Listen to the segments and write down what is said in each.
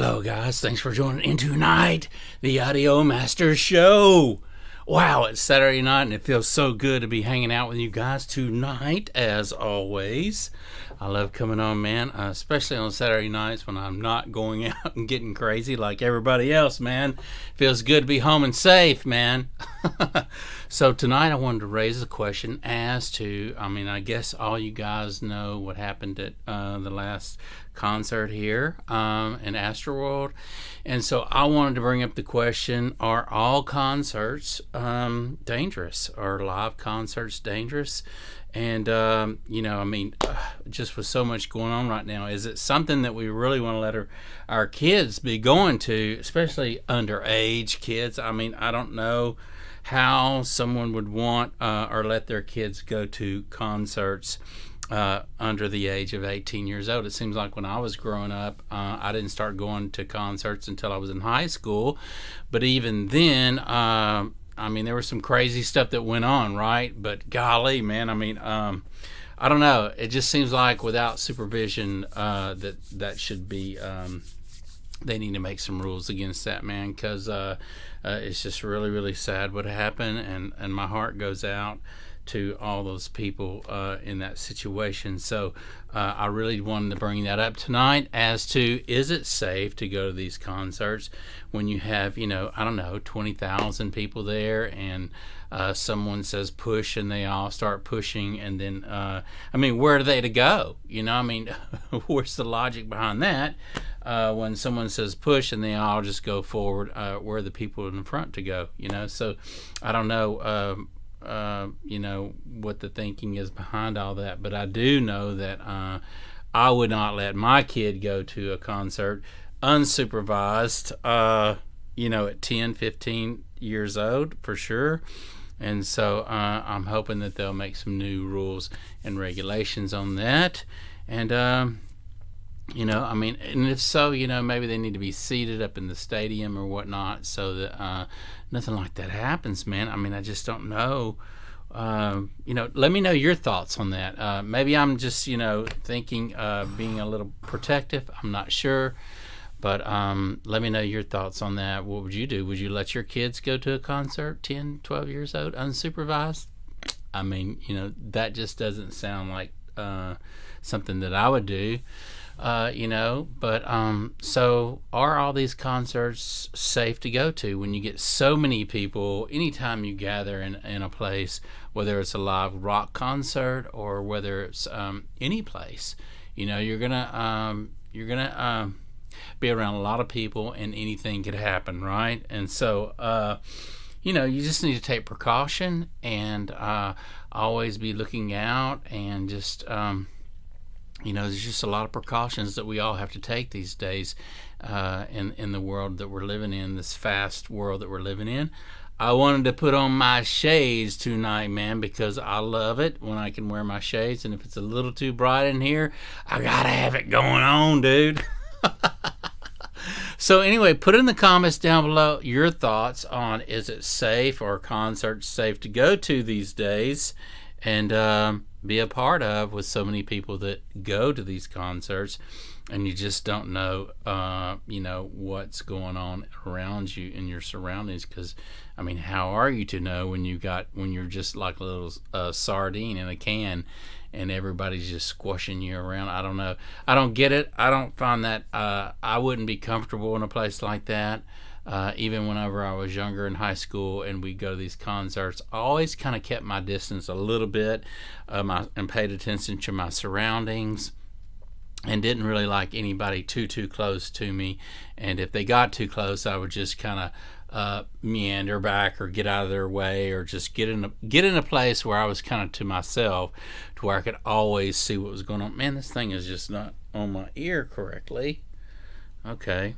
Hello, guys. Thanks for joining in tonight, the Audio Masters Show. Wow, it's Saturday night, and it feels so good to be hanging out with you guys tonight, as always. I love coming on, man, especially on Saturday nights when I'm not going out and getting crazy like everybody else, man. Feels good to be home and safe, man. So tonight I wanted to raise the question as to, I guess all you guys know what happened at the last concert here in Astroworld. And so I wanted to bring up the question, are all concerts dangerous? Are live concerts dangerous? And, just with so much going on right now, is it something that we really want to let our kids be going to, especially underage kids? I don't know how someone would want or let their kids go to concerts under the age of 18 years old. It seems like when I was growing up, I didn't start going to concerts until I was in high school. But even then, there was some crazy stuff that went on, right? But golly, man, I don't know. It just seems like without supervision, that should be, they need to make some rules against that, man, because it's just really, really sad what happened, and my heart goes out to all those people in that situation. So I really wanted to bring that up tonight as to, is it safe to go to these concerts when you have 20,000 people there, and someone says push and they all start pushing, and then where are they to go? Where's the logic behind that? When someone says push and they all just go forward, where are the people in the front to go? So I don't know what the thinking is behind all that, but I do know that I would not let my kid go to a concert unsupervised at 10, 15 years old for sure. And so I'm hoping that they'll make some new rules and regulations on that. And and if so, maybe they need to be seated up in the stadium or whatnot, so that nothing like that happens, man. I just don't know. Let me know your thoughts on that. Maybe I'm just, thinking, being a little protective. I'm not sure. But let me know your thoughts on that. What would you do? Would you let your kids go to a concert 10, 12 years old, unsupervised? That just doesn't sound like something that I would do. So are all these concerts safe to go to when you get so many people anytime you gather in a place, whether it's a live rock concert or whether it's any place? You're gonna be around a lot of people, and anything could happen, right? And so you just need to take precaution and always be looking out, and just there's just a lot of precautions that we all have to take these days in the world that we're living in, this fast world that we're living in. I wanted to put on my shades tonight, man, because I love it when I can wear my shades, and if it's a little too bright in here, I gotta have it going on, dude. So anyway, put in the comments down below your thoughts on, is it safe, or concerts safe to go to these days and be a part of, with so many people that go to these concerts, and you just don't know what's going on around you in your surroundings. Because how are you to know when you're just like a little sardine in a can, and everybody's just squashing you around? I don't know. I don't get it. I don't find that. I wouldn't be comfortable in a place like that. Even whenever I was younger in high school and we'd go to these concerts, I always kind of kept my distance a little bit and paid attention to my surroundings, and didn't really like anybody too close to me. And if they got too close, I would just kind of meander back, or get out of their way, or just get in a place where I was kind of to myself, to where I could always see what was going on. Man, this thing is just not on my ear correctly. Okay.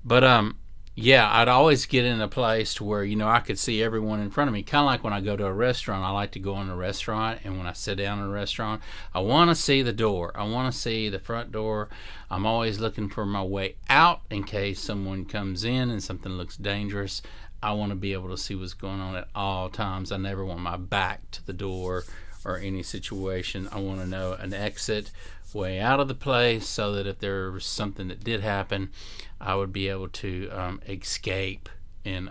But yeah, I'd always get in a place to where, I could see everyone in front of me. Kind of like when I go to a restaurant. I like to go in a restaurant, and when I sit down in a restaurant, I want to see the door. I want to see the front door. I'm always looking for my way out in case someone comes in and something looks dangerous. I want to be able to see what's going on at all times. I never want my back to the door or any situation. I want to know an exit way out of the place so that if there was something that did happen, I would be able to escape and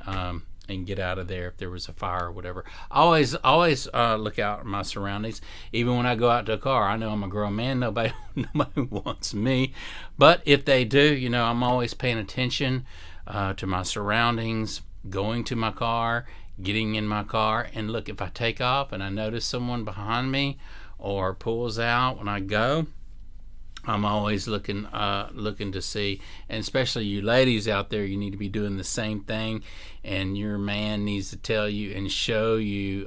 get out of there if there was a fire or whatever. Always look out at my surroundings. Even when I go out to a car, I know I'm a grown man. Nobody wants me. But if they do, I'm always paying attention to my surroundings, going to my car, getting in my car. And look, if I take off and I notice someone behind me or pulls out when I go, I'm always looking to see, and especially you ladies out there, you need to be doing the same thing, and your man needs to tell you and show you,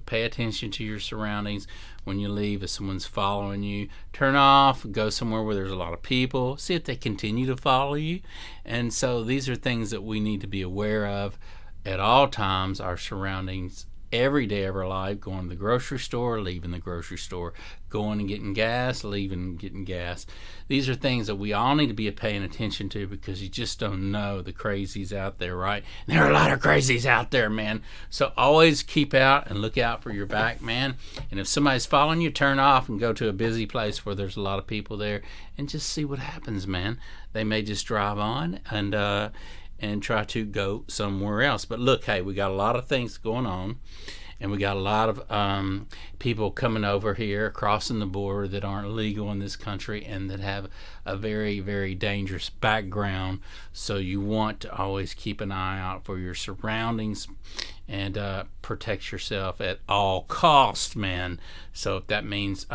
pay attention to your surroundings when you leave. If someone's following you, turn off, go somewhere where there's a lot of people, see if they continue to follow you. And so these are things that we need to be aware of at all times, our surroundings, every day of our life, going to the grocery store, leaving the grocery store, going and getting gas, leaving and getting gas. These are things that we all need to be paying attention to, because you just don't know the crazies out there, right? And there are a lot of crazies out there, man. So always keep out and look out for your back, man. And if somebody's following you, turn off and go to a busy place where there's a lot of people there and just see what happens, man. They may just drive on and try to go somewhere else. But look, hey, we got a lot of things going on, and we got a lot of people coming over here, crossing the border, that aren't legal in this country and that have a very, very dangerous background. So you want to always keep an eye out for your surroundings and protect yourself at all costs, man. So if that means,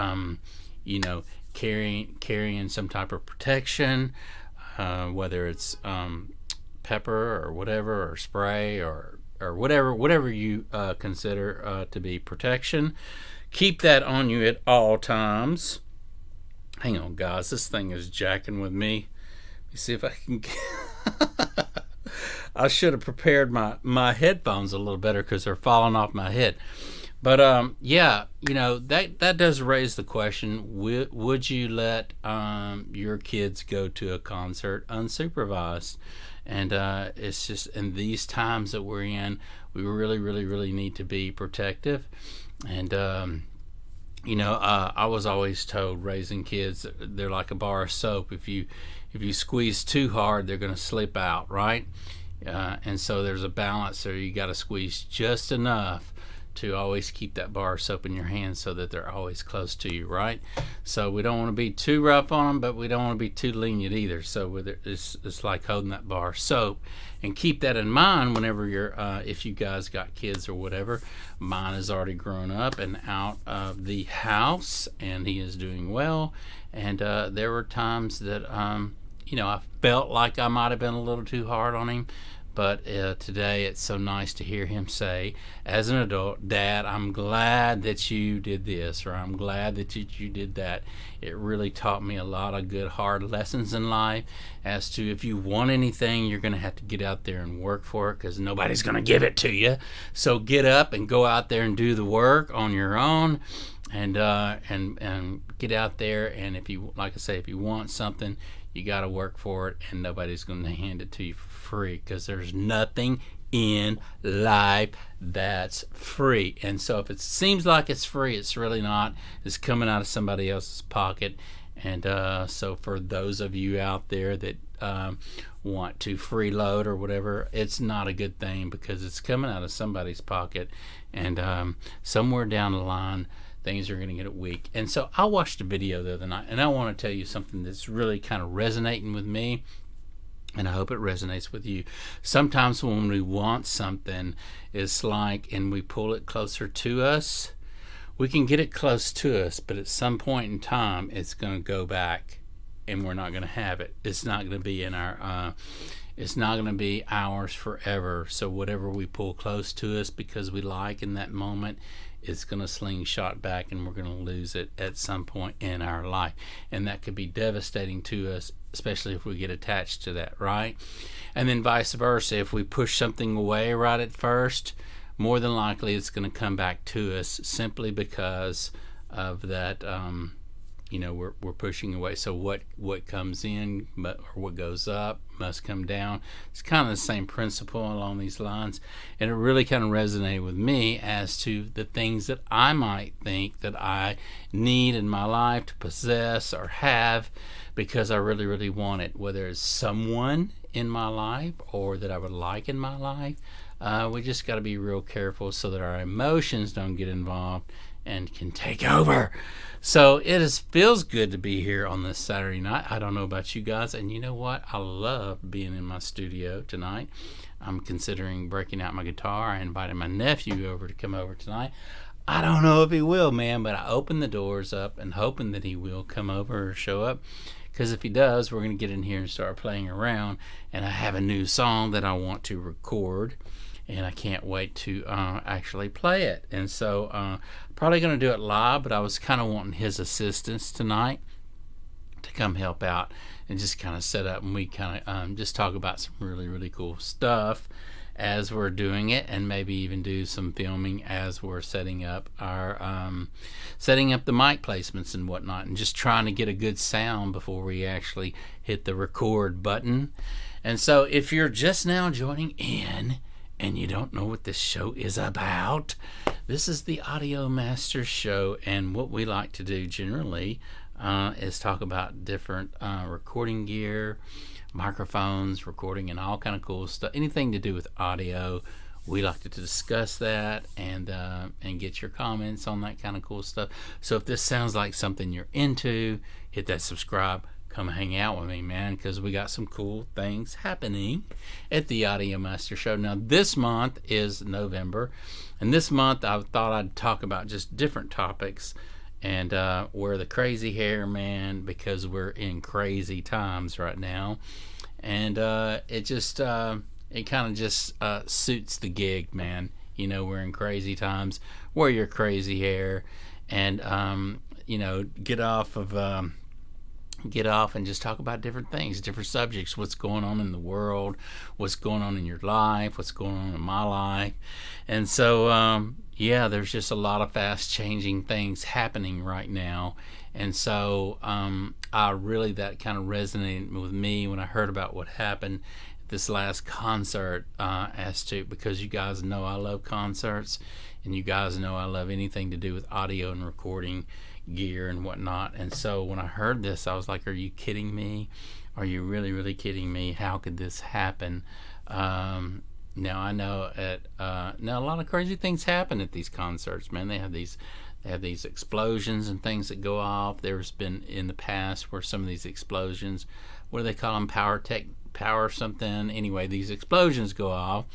carrying some type of protection, whether it's pepper or whatever, or spray, or whatever you consider to be protection, keep that on you at all times. Hang on, guys, this thing is jacking with me. Let me see if I can get I should have prepared my headphones a little better, because they're falling off my head. But that does raise the question: would you let your kids go to a concert unsupervised? And it's just, in these times that we're in, we really, really, really need to be protective. And I was always told, raising kids, they're like a bar of soap. If you squeeze too hard, they're going to slip out, right? And so there's a balance there. You got to squeeze just enough to always keep that bar of soap in your hand, so that they're always close to you, right? So we don't want to be too rough on them, but we don't want to be too lenient either. So it's like holding that bar of soap, and keep that in mind whenever you're, if you guys got kids or whatever. Mine is already grown up and out of the house, and he is doing well. And there were times that, I felt like I might have been a little too hard on him. But today it's so nice to hear him say, as an adult, Dad, I'm glad that you did this, or I'm glad that you did that. It really taught me a lot of good, hard lessons in life as to, if you want anything, you're going to have to get out there and work for it, because nobody's going to give it to you. So get up and go out there and do the work on your own, and get out there. And if you, like I say, if you want something, you got to work for it, and nobody's going to hand it to you for free, because there's nothing in life that's free. And so if it seems like it's free, it's really not. It's coming out of somebody else's pocket. And so for those of you out there that want to freeload or whatever, it's not a good thing, because it's coming out of somebody's pocket, and somewhere down the line, things are going to get weak. And so I watched a video the other night, and I want to tell you something that's really kind of resonating with me, and I hope it resonates with you. Sometimes when we want something, it's like, and we pull it closer to us, we can get it close to us, but at some point in time, it's going to go back, and we're not going to have it. It's not going to be in our it's not going to be ours forever. So whatever we pull close to us because we like in that moment, it's going to slingshot back, and we're going to lose it at some point in our life. And that could be devastating to us, especially if we get attached to that, right? And then vice versa. If we push something away right at first, more than likely it's going to come back to us, simply because of that we're pushing away. So what comes in, or what goes up, must come down. It's kind of the same principle along these lines, and it really kind of resonated with me as to the things that I might think that I need in my life to possess or have, because I really, really want it. Whether it's someone in my life or that I would like in my life, we just got to be real careful so that our emotions don't get involved and can take over. So feels good to be here on this Saturday night. I don't know about you guys, and you know what? I love being in my studio tonight. I'm considering breaking out my guitar. I invited my nephew over to come over tonight. I don't know if he will, man, but I opened the doors up and hoping that he will come over or show up. Because if he does, we're going to get in here and start playing around. And I have a new song that I want to record, and I can't wait to actually play it. And so probably going to do it live, but I was kind of wanting his assistance tonight to come help out and just kind of set up, and we kind of just talk about some really, really cool stuff as we're doing it, and maybe even do some filming as we're setting up the mic placements and whatnot, and just trying to get a good sound before we actually hit the record button. And so if you're just now joining in and you don't know what this show is about, this is the Audio Master Show, and what we like to do generally is talk about different recording gear, microphones, recording, and all kind of cool stuff. Anything to do with audio, we like to discuss that and get your comments on that kind of cool stuff. So if this sounds like something you're into, hit that subscribe. Come hang out with me, man, because we got some cool things happening at the Audio Master Show. Now, this month is November, and this month I thought I'd talk about just different topics and wear the crazy hair, man, because we're in crazy times right now, and it kind of just suits the gig, man. We're in crazy times. Wear your crazy hair, and get off and just talk about different things, different subjects, what's going on in the world, what's going on in your life, what's going on in my life. And so there's just a lot of fast changing things happening right now. And so that kind of resonated with me when I heard about what happened at this last concert, because you guys know I love concerts, and you guys know I love anything to do with audio and recording gear and whatnot. And so when I heard this, I was like, are you kidding me? Are you really, really kidding me? How could this happen? Now I know now a lot of crazy things happen at these concerts, man. They have these explosions and things that go off. There's been in the past where some of these explosions, what do they call them? Power something. Anyway, these explosions go off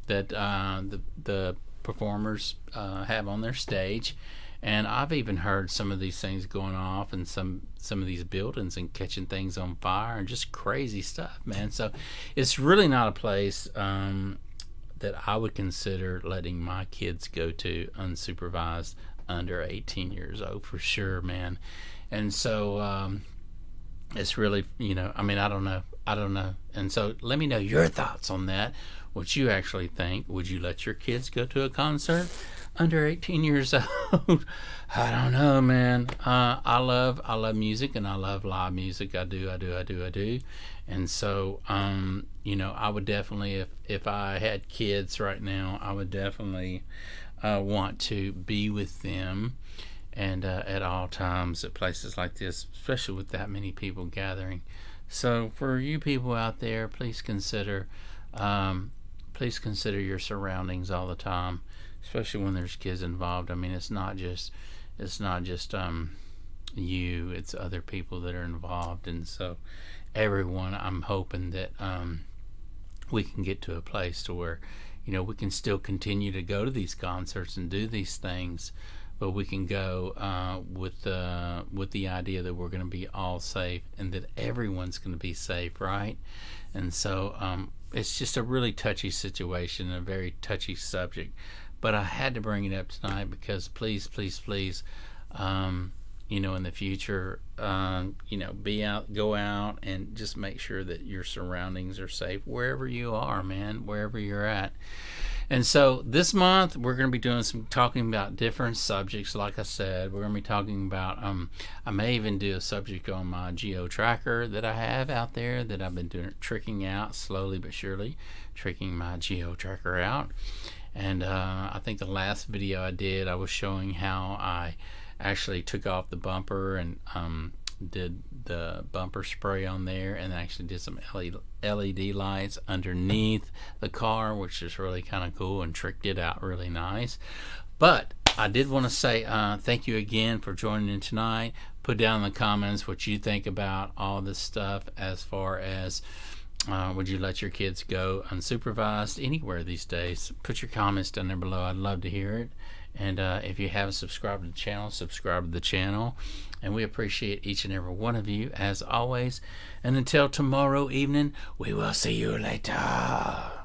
that the performers have on their stage. And I've even heard some of these things going off in some of these buildings and catching things on fire and just crazy stuff, man. So it's really not a place that I would consider letting my kids go to unsupervised under 18 years old, for sure, man. And so it's really, I don't know. And so let me know your thoughts on that, what you actually think. Would you let your kids go to a concert under 18 years old? I don't know, man. I love music, and I love live music. I do. And so I would definitely, if I had kids right now, I would definitely want to be with them, and at all times at places like this, especially with that many people gathering. So for you people out there, please consider your surroundings all the time, especially when there's kids involved. I mean, it's not just you, it's other people that are involved. And so everyone, I'm hoping that we can get to a place to where we can still continue to go to these concerts and do these things, but we can go with the idea that we're going to be all safe and that everyone's going to be safe, right? And so it's just a really touchy situation, a very touchy subject, but I had to bring it up tonight because please, in the future, go out and just make sure that your surroundings are safe wherever you are, man, wherever you're at. And so this month we're going to be doing some talking about different subjects. Like I said, we're going to be talking about I may even do a subject on my geo tracker that I have out there that I've been doing, tricking out slowly but surely, tricking my geo tracker out. And I think the last video I did, I was showing how I actually took off the bumper and did the bumper spray on there, and actually did some LED lights underneath the car, which is really kind of cool, and tricked it out really nice. But I did want to say thank you again for joining in tonight. Put down in the comments what you think about all this stuff, as far as would you let your kids go unsupervised anywhere these days? Put your comments down there below. I'd love to hear it. And if you haven't subscribed to the channel, subscribe to the channel. And we appreciate each and every one of you, as always. And until tomorrow evening, we will see you later.